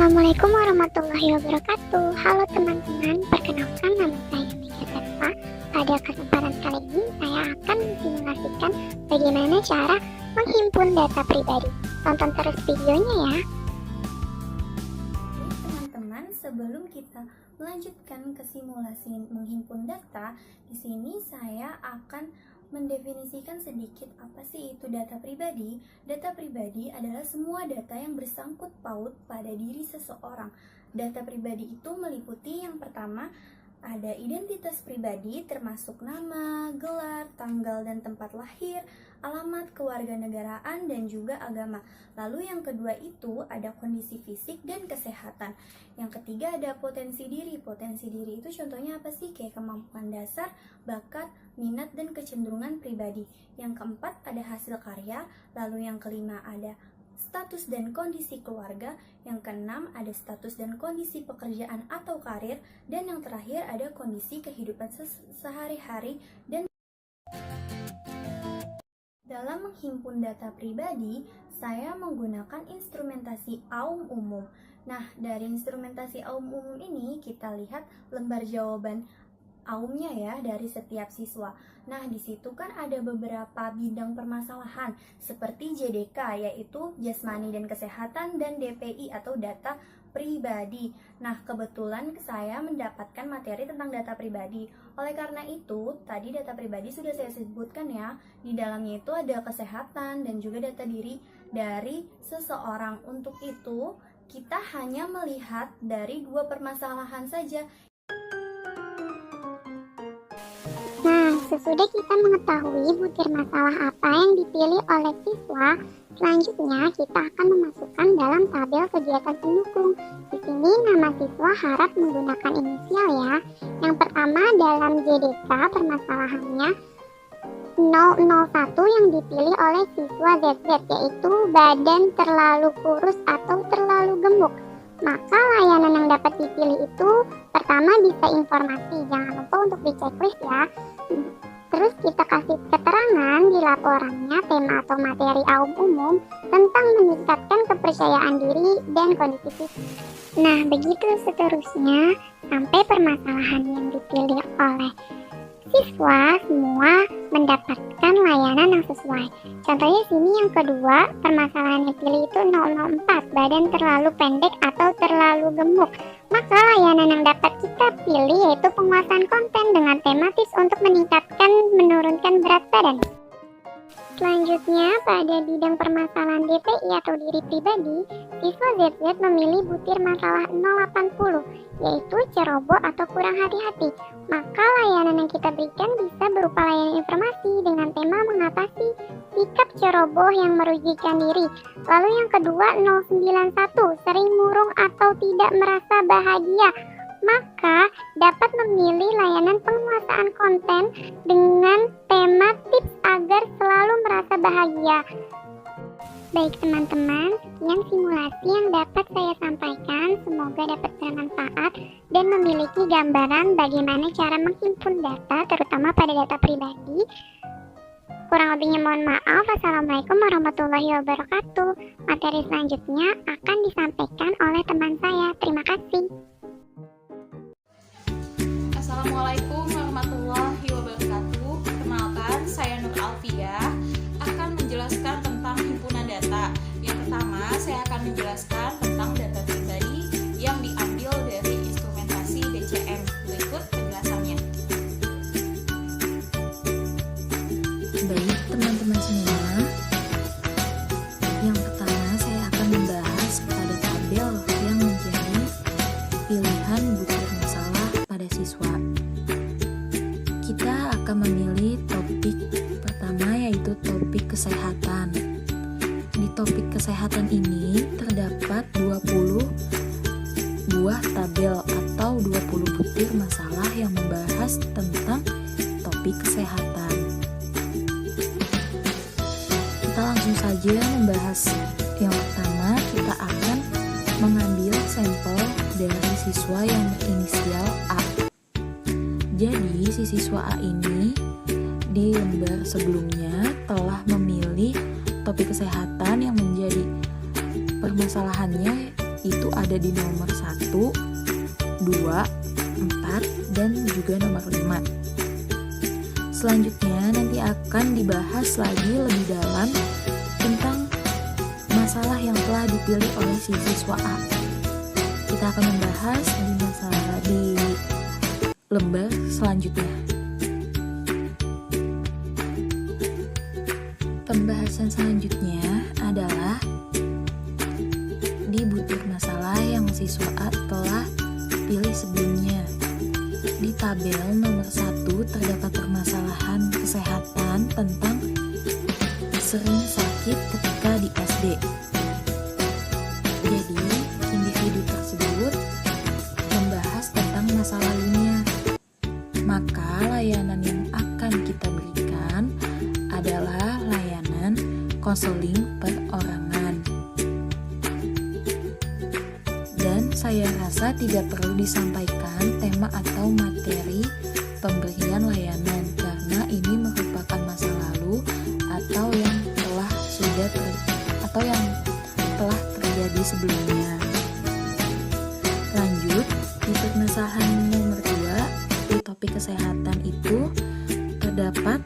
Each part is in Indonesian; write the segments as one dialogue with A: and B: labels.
A: Assalamualaikum warahmatullahi wabarakatuh. Halo teman-teman, perkenalkan nama saya Mega Eva. Pada kesempatan kali ini saya akan mensimulasikan bagaimana cara menghimpun data pribadi. Tonton terus videonya ya.
B: Teman-teman, sebelum kita melanjutkan ke simulasi menghimpun data, di sini saya akan mendefinisikan sedikit apa sih itu data pribadi. Data pribadi adalah semua data yang bersangkut paut pada diri seseorang. Data pribadi itu meliputi yang pertama ada identitas pribadi termasuk nama, gelar, tanggal dan tempat lahir, alamat kewarganegaraan dan juga agama. Lalu yang kedua itu ada kondisi fisik dan kesehatan. Yang ketiga ada potensi diri. Potensi diri itu contohnya apa sih? Kayak kemampuan dasar, bakat, minat dan kecenderungan pribadi. Yang keempat ada hasil karya. Lalu yang kelima ada status dan kondisi keluarga, yang keenam ada status dan kondisi pekerjaan atau karir, dan yang terakhir ada kondisi kehidupan sehari-hari. Dan dalam menghimpun data pribadi, saya menggunakan instrumentasi Aum Umum. Nah, dari instrumentasi Aum Umum ini kita lihat lembar jawaban Aumnya ya dari setiap siswa. Nah, di situ kan ada beberapa bidang permasalahan seperti JDK yaitu jasmani dan kesehatan dan DPI atau data pribadi. Nah, kebetulan saya mendapatkan materi tentang data pribadi. Oleh karena itu, tadi data pribadi sudah saya sebutkan ya. Di dalamnya itu ada kesehatan dan juga data diri dari seseorang. Untuk itu, kita hanya melihat dari dua permasalahan saja.
A: Nah, sesudah kita mengetahui butir masalah apa yang dipilih oleh siswa, selanjutnya kita akan memasukkan dalam tabel kegiatan pendukung. Di sini nama siswa harap menggunakan inisial ya. Yang pertama dalam JDK permasalahannya 001 yang dipilih oleh siswa ZZ, yaitu badan terlalu kurus atau terlalu gemuk. Maka layanan yang dapat dipilih itu pertama bisa informasi, jangan lupa untuk di checklist ya. Terus kita kasih keterangan di laporannya tema atau materi Aum Umum tentang meningkatkan kepercayaan diri dan kondisi fisik. Nah, begitu seterusnya sampai permasalahan yang dipilih oleh siswa semua mendapatkan layanan yang sesuai. Contohnya sini yang kedua, permasalahan yang pilih itu 004, badan terlalu pendek atau terlalu gemuk. Maka layanan yang dapat kita pilih yaitu penguasaan konten dengan tema tips untuk menurunkan berat badan. Selanjutnya, pada bidang permasalahan DPI atau diri pribadi, siswa ZZ memilih butir masalah 080, yaitu ceroboh atau kurang hati-hati. Maka layanan yang kita berikan bisa berupa layanan informasi dengan tema mengatasi sikap ceroboh yang merugikan diri. Lalu yang kedua 091, sering murung atau tidak merasa bahagia. Maka dapat memilih layanan penguasaan konten dengan tema tips agar selalu merasa bahagia. Baik teman-teman, sekian simulasi yang dapat saya sampaikan. Semoga dapat bermanfaat dan memiliki gambaran bagaimana cara menghimpun data, terutama pada data pribadi. Kurang lebihnya mohon maaf. Assalamualaikum warahmatullahi wabarakatuh. Materi selanjutnya akan disampaikan oleh teman saya. Terima kasih.
C: Assalamualaikum warahmatullahi wabarakatuh. Perkenalkan, saya Nur Alfiah akan menjelaskan tentang himpunan data. Yang pertama, saya akan menjelaskan tentang data pribadi yang diambil dari instrumentasi DCM. Berikut penjelasannya.
D: Baik teman-teman semua, yang pertama saya akan membahas pada tabel yang menjadi pilihan butir masalah pada siswa. Kita akan memilih topik pertama yaitu topik kesehatan. Di topik kesehatan ini terdapat 20 buah tabel atau 20 butir masalah yang membahas tentang topik kesehatan. Kita langsung saja membahas. Yang pertama, kita akan mengambil sampel dari siswa yang berinisial A. Jadi, si siswa A ini di lembar sebelumnya telah memilih topik kesehatan yang menjadi permasalahannya itu ada di nomor 1, 2, 4, dan juga nomor 5. Selanjutnya nanti akan dibahas lagi lebih dalam tentang masalah yang telah dipilih oleh si siswa A. Kita akan membahas di lembar selanjutnya. Pembahasan selanjutnya adalah di butir masalah yang siswa A telah pilih sebelumnya. Di tabel nomor 1 terdapat permasalahan kesehatan tentang sering sakit ketika di SD. Jadi, individu tersebut membahas tentang masa lalunya. Maka layanan yang akan kita berikan adalah layanan konseling perorangan. Dan saya rasa tidak perlu disampaikan tema atau materi pemberian layanan karena ini merupakan masa lalu atau yang telah terjadi sebelumnya. Lanjut, di permasalahan nomor 2 di topik kesehatan itu terdapat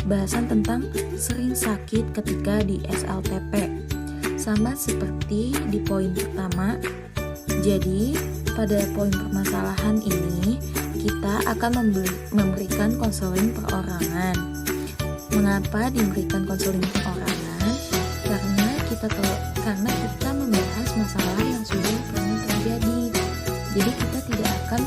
D: bahasan tentang sering sakit ketika di SLTP. Sama seperti di poin pertama. Jadi, pada poin permasalahan ini kita akan memberikan konseling perorangan. Mengapa diberikan konseling perorangan? Karena kita membahas masalah yang sudah pernah terjadi. Jadi kita tidak akan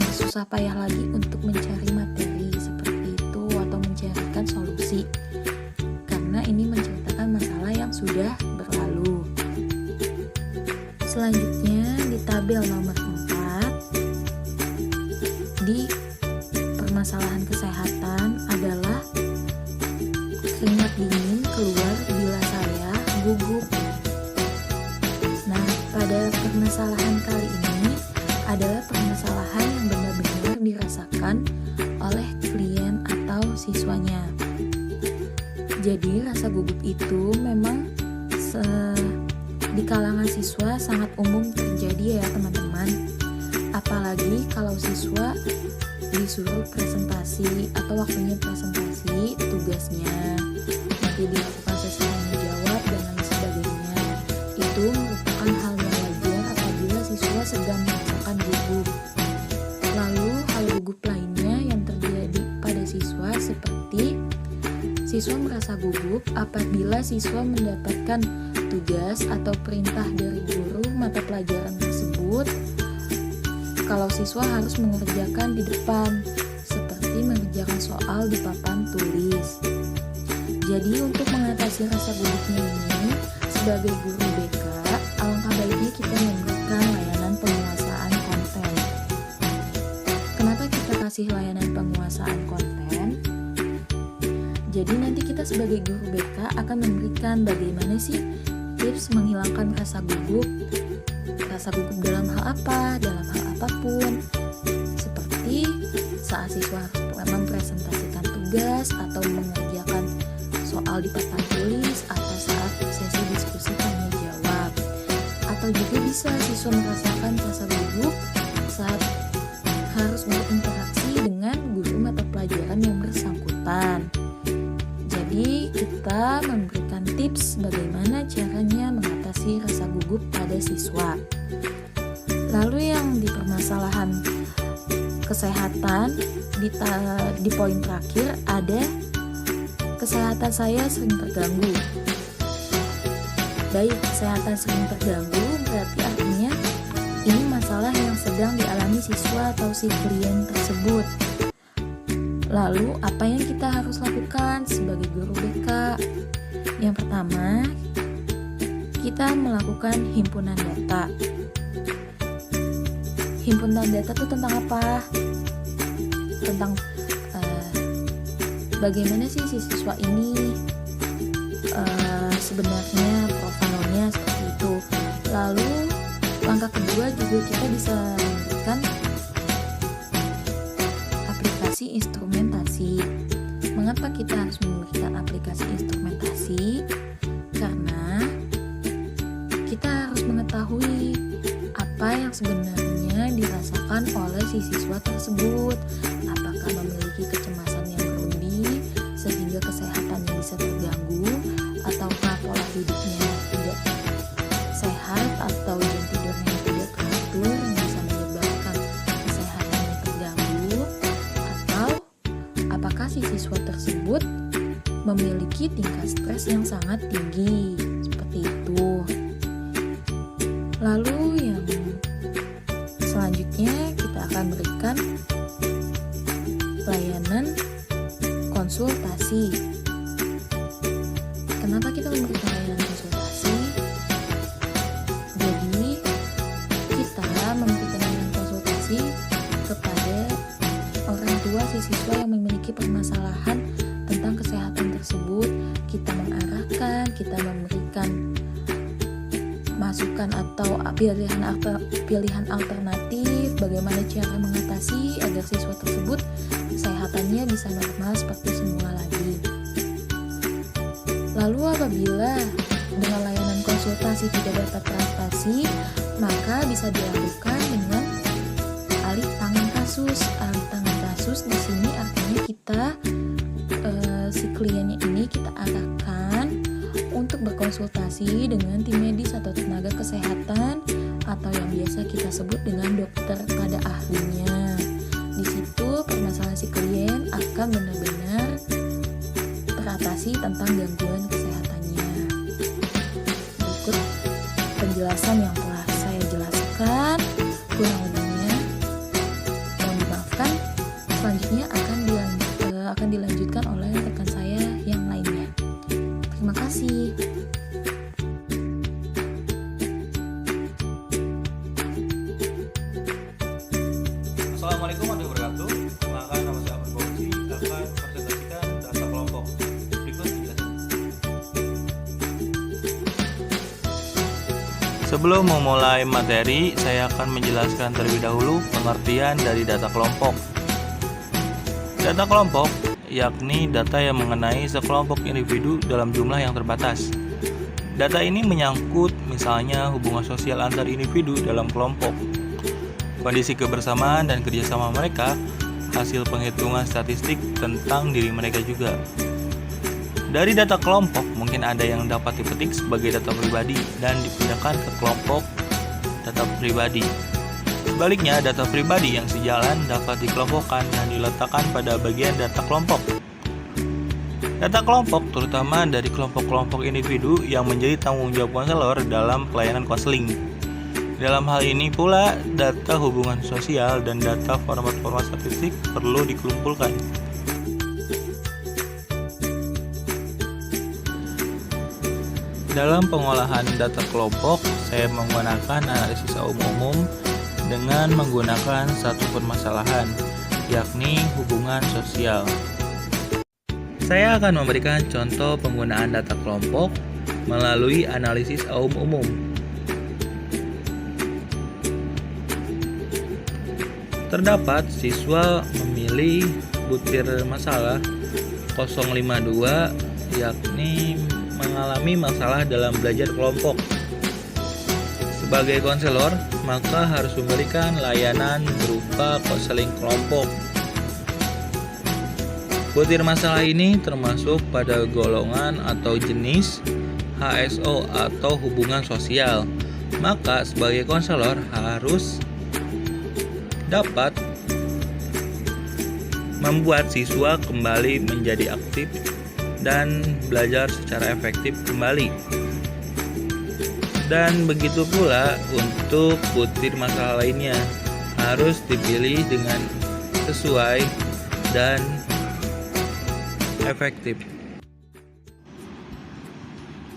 D: bersusah payah lagi untuk mencari materi seperti itu atau mencarikan solusi. Karena ini menceritakan masalah yang sudah berlalu. Selanjutnya di tabel nomor 4 di permasalahan kesehatan adalah keringat dingin keluar bila saya gugup. Nah, pada permasalahan kali ini adalah permasalahan yang benar-benar dirasakan oleh klien atau siswanya. Jadi rasa gugup itu memang di kalangan siswa sangat umum terjadi ya teman-teman. Apalagi kalau siswa disuruh presentasi atau waktunya presentasi tugasnya, nanti dilakukan sesi tanya jawab dan lain sebagainya. Itu merupakan hal yang wajar apabila siswa sedang merasakan gugup. Lalu hal gugup lainnya yang terjadi pada siswa seperti siswa merasa gugup apabila siswa mendapatkan tugas atau perintah dari guru mata pelajaran tersebut kalau siswa harus mengerjakan di depan, seperti mengerjakan soal di papan tulis. Jadi untuk mengatasi rasa gugupnya ini, sebagai guru BK, alangkah baiknya kita memberikan layanan penguasaan konten. Kenapa kita kasih layanan penguasaan konten? Jadi nanti kita sebagai guru BK akan memberikan bagaimana sih tips menghilangkan rasa gugup. Rasa gugup dalam hal apa? Dalam hal apapun. Seperti saat siswa harus mempresentasikan tugas atau mengerjakan soal di papan tulis atau saat sesi diskusi tanya jawab. Atau juga bisa siswa merasakan rasa gugup saat harus berinteraksi dengan guru mata pelajaran yang bersangkutan. Jadi kita memberikan tips bagaimana caranya mengatasi rasa gugup pada siswa. Lalu yang di permasalahan kesehatan di poin terakhir ada kesehatan saya sering terganggu. Baik, kesehatan sering terganggu berarti artinya ini masalah yang sedang dialami siswa atau si klien tersebut. Lalu apa yang kita harus lakukan sebagai guru BK? Yang pertama, kita melakukan himpunan data. Himpunan data itu tentang apa? Tentang bagaimana sih si siswa ini sebenarnya profilnya seperti itu. Lalu langkah kedua juga kita bisa memberikan aplikasi instrumentasi. Mengapa kita harus memberikan aplikasi instrumentasi? Karena kita harus mengetahui apa yang sebenarnya dirasakan oleh si siswa tersebut. Apakah memiliki kecemasan yang berlebih sehingga kesehatannya bisa terganggu, ataukah pola hidupnya tidak sehat atau jam tidurnya tidak teratur bisa menyebabkan kesehatannya terganggu, atau apakah si siswa tersebut memiliki tingkat stres yang sangat tinggi, seperti itu. Lalu yang selanjutnya kita akan berikan layanan konsultasi. Kenapa kita memberikan layanan konsultasi? Jadi kita memberikan layanan konsultasi kepada orang tua si siswa yang memiliki permasalahan tentang kesehatan tersebut. Kita mengarahkan, kita memberikan masukan atau pilihan alternatif bagaimana cara mengatasi agar siswa tersebut kesehatannya bisa normal seperti semula lagi. Lalu apabila dengan layanan konsultasi tidak dapat teratasi, maka bisa dilakukan dengan alih tangan kasus. Alih tangan kasus di sini artinya kita si kliennya ini kita arahkan untuk berkonsultasi dengan tim medis atau tenaga kesehatan atau yang biasa kita sebut dengan dokter pada ahlinya. Di situ permasalahan si klien akan benar-benar teratasi tentang gangguan kesehatannya. Berikut penjelasan yang telah saya jelaskan, kurang lebihnya mohon dimaafkan. Selanjutnya akan dilanjutkan oleh rekan saya yang lainnya. Terima kasih.
E: Assalamualaikum warahmatullahi wabarakatuh. Maka nama saya Ahmad Fauzi akan mempresentasikan data kelompok. Berikut penjelasan. Sebelum memulai materi, saya akan menjelaskan terlebih dahulu pengertian dari data kelompok. Data kelompok yakni data yang mengenai sekelompok individu dalam jumlah yang terbatas. Data ini menyangkut misalnya hubungan sosial antar individu dalam kelompok, kondisi kebersamaan dan kerjasama mereka, hasil penghitungan statistik tentang diri mereka juga. Dari data kelompok mungkin ada yang dapat dipetik sebagai data pribadi dan dipindahkan ke kelompok data pribadi. Sebaliknya, data pribadi yang sejalan dapat dikelompokkan dan diletakkan pada bagian data kelompok. Data kelompok terutama dari kelompok-kelompok individu yang menjadi tanggung jawab konselor dalam pelayanan konseling. Dalam hal ini pula, data hubungan sosial dan data format-format statistik perlu dikumpulkan. Dalam pengolahan data kelompok, saya menggunakan analisis umum dengan menggunakan satu permasalahan, yakni hubungan sosial. Saya akan memberikan contoh penggunaan data kelompok melalui analisis umum. Terdapat siswa memilih butir masalah 052, yakni mengalami masalah dalam belajar kelompok. Sebagai konselor, maka harus memberikan layanan berupa konseling kelompok. Butir masalah ini termasuk pada golongan atau jenis HSO atau hubungan sosial. Maka sebagai konselor harus dapat membuat siswa kembali menjadi aktif dan belajar secara efektif kembali. Dan begitu pula untuk butir masalah lainnya, harus dipilih dengan sesuai dan efektif.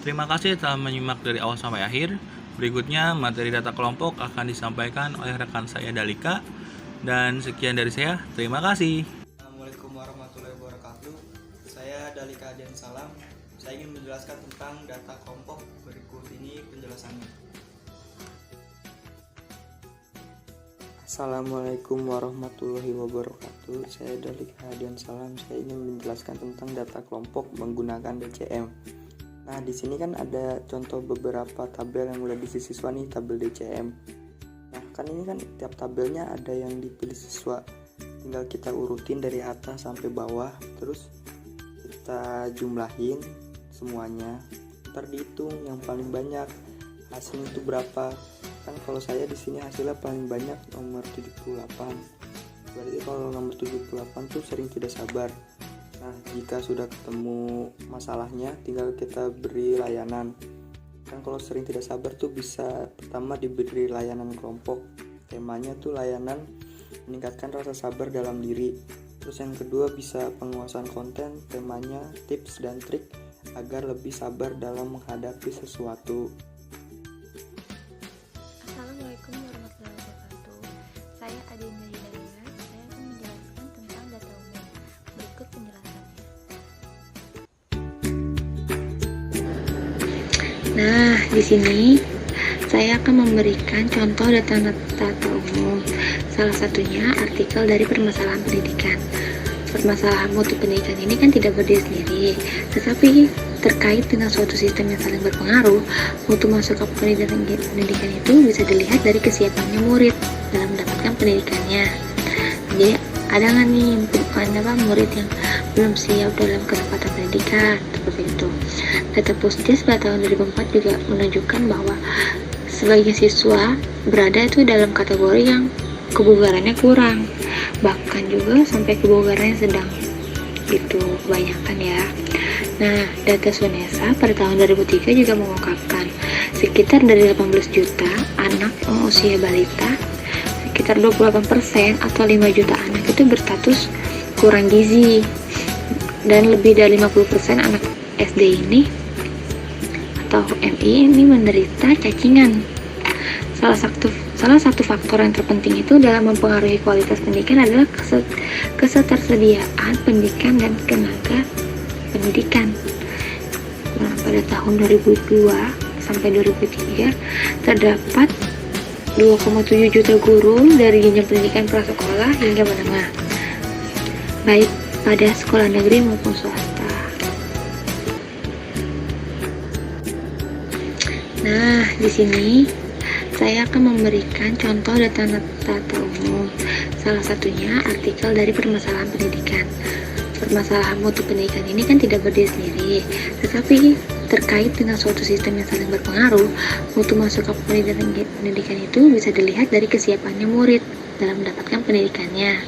E: Terima kasih telah menyimak dari awal sampai akhir. Berikutnya materi data kelompok akan disampaikan oleh rekan saya Dalika. Dan sekian dari saya, terima kasih.
F: Assalamualaikum warahmatullahi wabarakatuh. Saya Dalika Adian Salam. Saya ingin menjelaskan tentang data kelompok. Berikut ini penjelasannya.
G: Assalamualaikum warahmatullahi wabarakatuh. Saya Dalika Adian Salam. Saya ingin menjelaskan tentang data kelompok menggunakan DCM. Nah, di sini kan ada contoh beberapa tabel yang udah diisi siswa nih, tabel DCM. Nah, kan ini kan tiap tabelnya ada yang dipilih siswa. Tinggal kita urutin dari atas sampai bawah, terus kita jumlahin semuanya. Ntar dihitung yang paling banyak hasilnya itu berapa. Kan kalau saya di sini hasilnya paling banyak nomor 78. Berarti kalau nomor 78 tuh sering tidak sabar. Nah, jika sudah ketemu masalahnya, tinggal kita beri layanan. Kan kalau sering tidak sabar tuh bisa pertama diberi layanan kelompok. Temanya tuh layanan meningkatkan rasa sabar dalam diri. Terus yang kedua bisa penguasaan konten, temanya tips dan trik agar lebih sabar dalam menghadapi sesuatu.
D: Assalamualaikum warahmatullahi wabarakatuh. Saya Adinda Hidayah. Saya akan menjelaskan tentang data umum. Berikut penjelasannya. Nah, di sini saya akan memberikan contoh data umum. Salah satunya artikel dari permasalahan pendidikan. Permasalahan mutu pendidikan ini kan tidak berdiri sendiri, tetapi terkait dengan suatu sistem yang saling berpengaruh. Mutu masuk ke pendidikan itu bisa dilihat dari kesiapannya murid dalam mendapatkan pendidikannya. Jadi ada nggak nih murid yang belum siap dalam kesempatan pendidikan seperti itu. Data Puskes pada tahun 2004 juga menunjukkan bahwa sebagian siswa berada itu dalam kategori yang kebugarannya kurang, bahkan juga sampai kebugarannya sedang gitu, kebanyakan ya. Nah, data SUNESA pada tahun 2003 juga mengungkapkan sekitar dari 18 juta anak yang usia balita, sekitar 28% atau 5 juta anak itu berstatus kurang gizi, dan lebih dari 50% anak SD ini atau MI ini menderita cacingan. Salah satu faktor yang terpenting itu dalam mempengaruhi kualitas pendidikan adalah ketersediaan pendidikan dan tenaga pendidikan. Nah, pada tahun 2002 sampai 2003 terdapat 2,7 juta guru dari jenjang pendidikan prasekolah hingga menengah, baik pada sekolah negeri maupun swasta. Nah, di sini saya akan memberikan contoh data umum. Salah satunya artikel dari permasalahan pendidikan. Permasalahan mutu pendidikan ini kan tidak berdiri sendiri, tetapi terkait dengan suatu sistem yang saling berpengaruh. Mutu masuk ke pendidikan itu bisa dilihat dari kesiapannya murid dalam mendapatkan pendidikannya.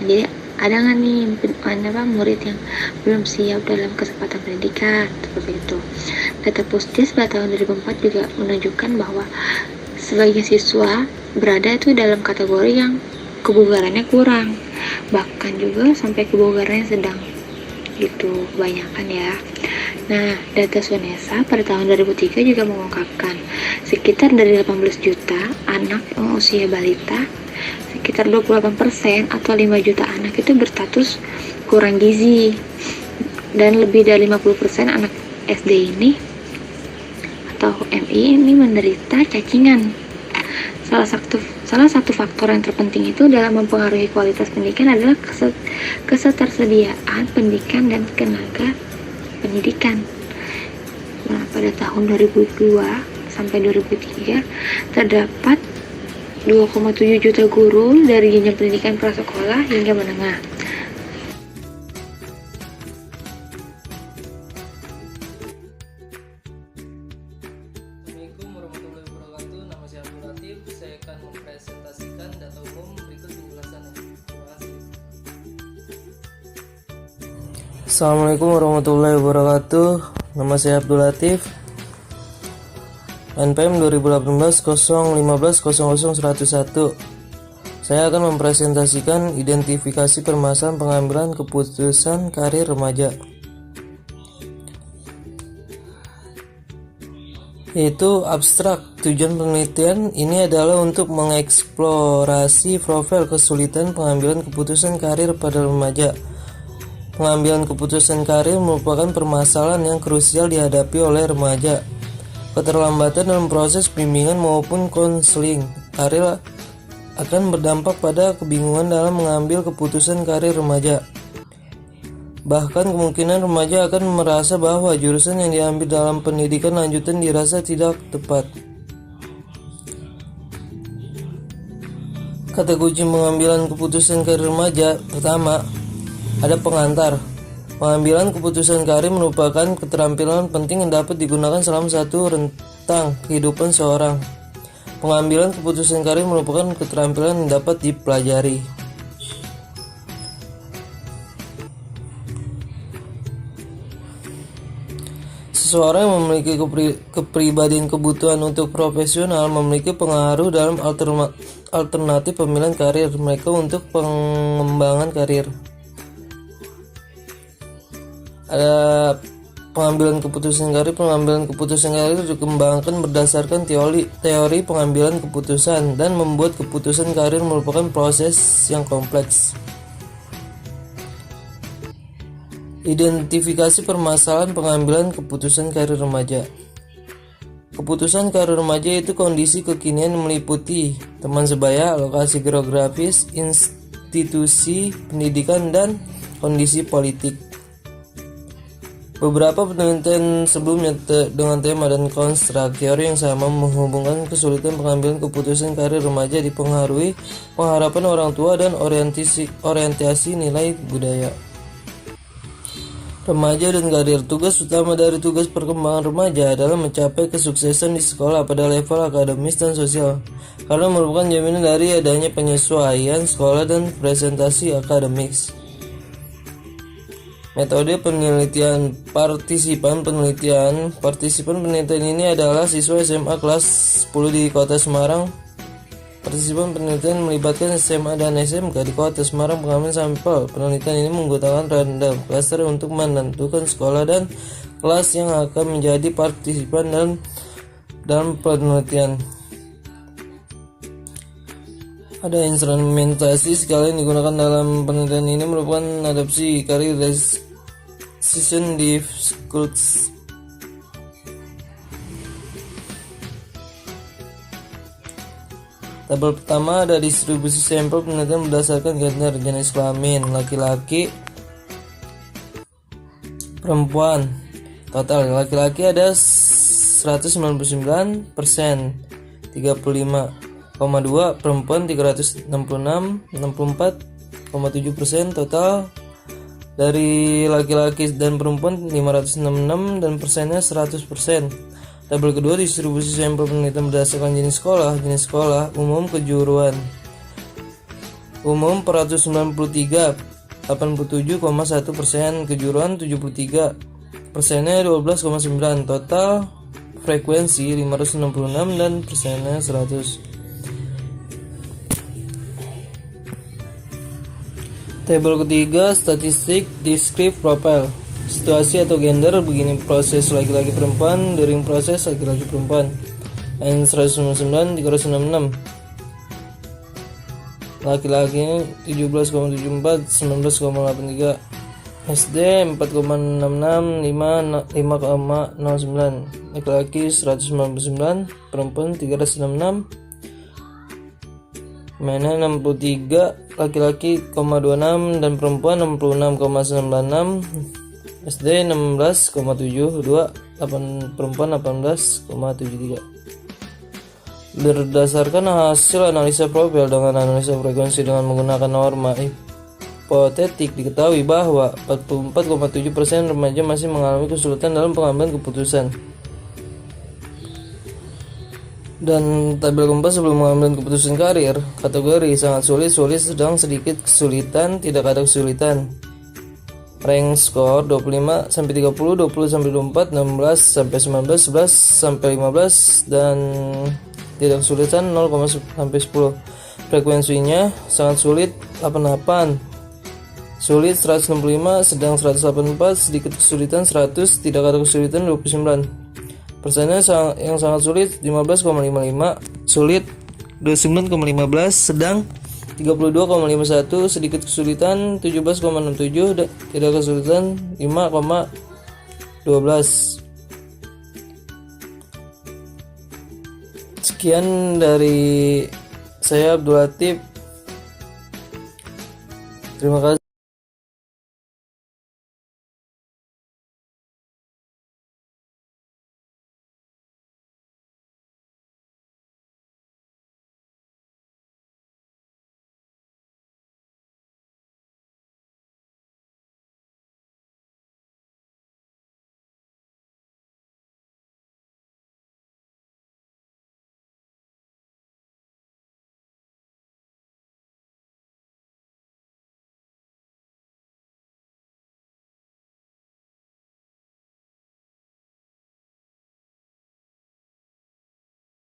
D: Jadi ada nggak nih murid yang belum siap dalam kesempatan pendidikan seperti itu. Data Puskes pada tahun 2004 juga menunjukkan bahwa sebagian siswa berada itu dalam kategori yang kebugarannya kurang, bahkan juga sampai kebugarannya sedang gitu, kebanyakan ya. Nah, data SUNESA pada tahun 2003 juga mengungkapkan sekitar dari 18 juta anak yang usia balita, sekitar 28% atau 5 juta anak itu berstatus kurang gizi, dan lebih dari 50% anak SD ini atau MI ini menderita cacingan. Salah satu faktor yang terpenting itu dalam mempengaruhi kualitas pendidikan adalah ketersediaan pendidikan dan tenaga pendidikan. Nah, pada tahun 2002 sampai 2003 terdapat 2,7 juta guru dari jenjang pendidikan prasekolah hingga menengah.
H: Assalamualaikum warahmatullahi wabarakatuh. Nama saya Abdul Latif. Saya akan mempresentasikan data umum berikut penjelasannya. Terima kasih. Assalamualaikum warahmatullahi wabarakatuh. Nama saya Abdul Latif. NPM 2018 015 00 101. Saya akan mempresentasikan identifikasi permasalahan pengambilan keputusan karir remaja. Yaitu abstrak. Tujuan penelitian ini adalah untuk mengeksplorasi profil kesulitan pengambilan keputusan karir pada remaja. Pengambilan keputusan karir merupakan permasalahan yang krusial dihadapi oleh remaja. Keterlambatan dalam proses bimbingan maupun konseling karir akan berdampak pada kebingungan dalam mengambil keputusan karir remaja. Bahkan kemungkinan remaja akan merasa bahwa jurusan yang diambil dalam pendidikan lanjutan dirasa tidak tepat. Kata kunci pengambilan keputusan karir remaja. Pertama, ada pengantar. Pengambilan keputusan karir merupakan keterampilan penting yang dapat digunakan selama satu rentang kehidupan seorang. Pengambilan keputusan karir merupakan keterampilan yang dapat dipelajari. Seseorang yang memiliki kepribadian kebutuhan untuk profesional memiliki pengaruh dalam alternatif pemilihan karir mereka untuk pengembangan karir. Ada pengambilan keputusan karir. Pengambilan keputusan karir dikembangkan berdasarkan teori pengambilan keputusan, dan membuat keputusan karir merupakan proses yang kompleks. Identifikasi permasalahan pengambilan keputusan karir remaja. Keputusan karir remaja itu kondisi kekinian yang meliputi teman sebaya, lokasi geografis, institusi pendidikan, dan kondisi politik. Beberapa penelitian sebelumnya dengan tema dan konstruk teori yang sama menghubungkan kesulitan pengambilan keputusan karir remaja dipengaruhi pengharapan orang tua dan orientasi nilai budaya remaja dan karir. Tugas utama dari tugas perkembangan remaja adalah mencapai kesuksesan di sekolah pada level akademis dan sosial, karena merupakan jaminan dari adanya penyesuaian sekolah dan presentasi akademis. Metode penelitian partisipan penelitian ini adalah siswa SMA kelas 10 di Kota Semarang. Partisipan penelitian melibatkan SMA dan SMK di Kota Semarang. Pengambilan sampel penelitian ini menggunakan random cluster untuk menentukan sekolah dan kelas yang akan menjadi partisipan dalam penelitian. Ada instrumentasi sekali yang digunakan dalam penelitian ini merupakan adaptasi career decision difficulties. Tabel pertama ada distribusi sampel penelitian berdasarkan gender, jenis kelamin, laki-laki, perempuan. Total laki-laki ada 199%, 35,2, perempuan 366, 64,7%. Total dari laki-laki dan perempuan 566 dan persennya 100%. Tabel kedua distribusi sampel penelitian berdasarkan jenis sekolah, umum, kejuruan. Umum 493, 87,1%, kejuruan 73, persennya 12,9. Total frekuensi 566 dan persennya 100. Tabel ketiga statistik descriptive profile. Situasi atau gender begini: proses laki-laki perempuan during proses laki-laki perempuan. N 199 366. Laki-laki 17,74 19,83. SD 4,66 5,09. Laki-laki 199, perempuan 366. Mana 63, laki-laki 0,26 dan perempuan 66,96. SD 16,72, perempuan 18,73. Berdasarkan hasil analisa profil dengan analisa frekuensi dengan menggunakan norma hipotetik, diketahui bahwa 44,7% remaja masih mengalami kesulitan dalam pengambilan keputusan. Dan tabel keempat sebelum mengambil keputusan karir, kategori sangat sulit, sedang, sedikit, kesulitan, tidak ada kesulitan. Rank skor 25 sampai 30, 20 sampai 24, 16 sampai 19, 11 sampai 15, dan tidak kesulitan 0, sampai 10. Frekuensinya sangat sulit 88, sulit 165, sedang 184, sedikit kesulitan 100, tidak ada kesulitan 29. Persennya yang sangat sulit 15,55, sulit 29,15, sedang 32,51, sedikit kesulitan 17,67, tidak kesulitan 5,12. Sekian dari saya, Abdul Latif. Terima kasih.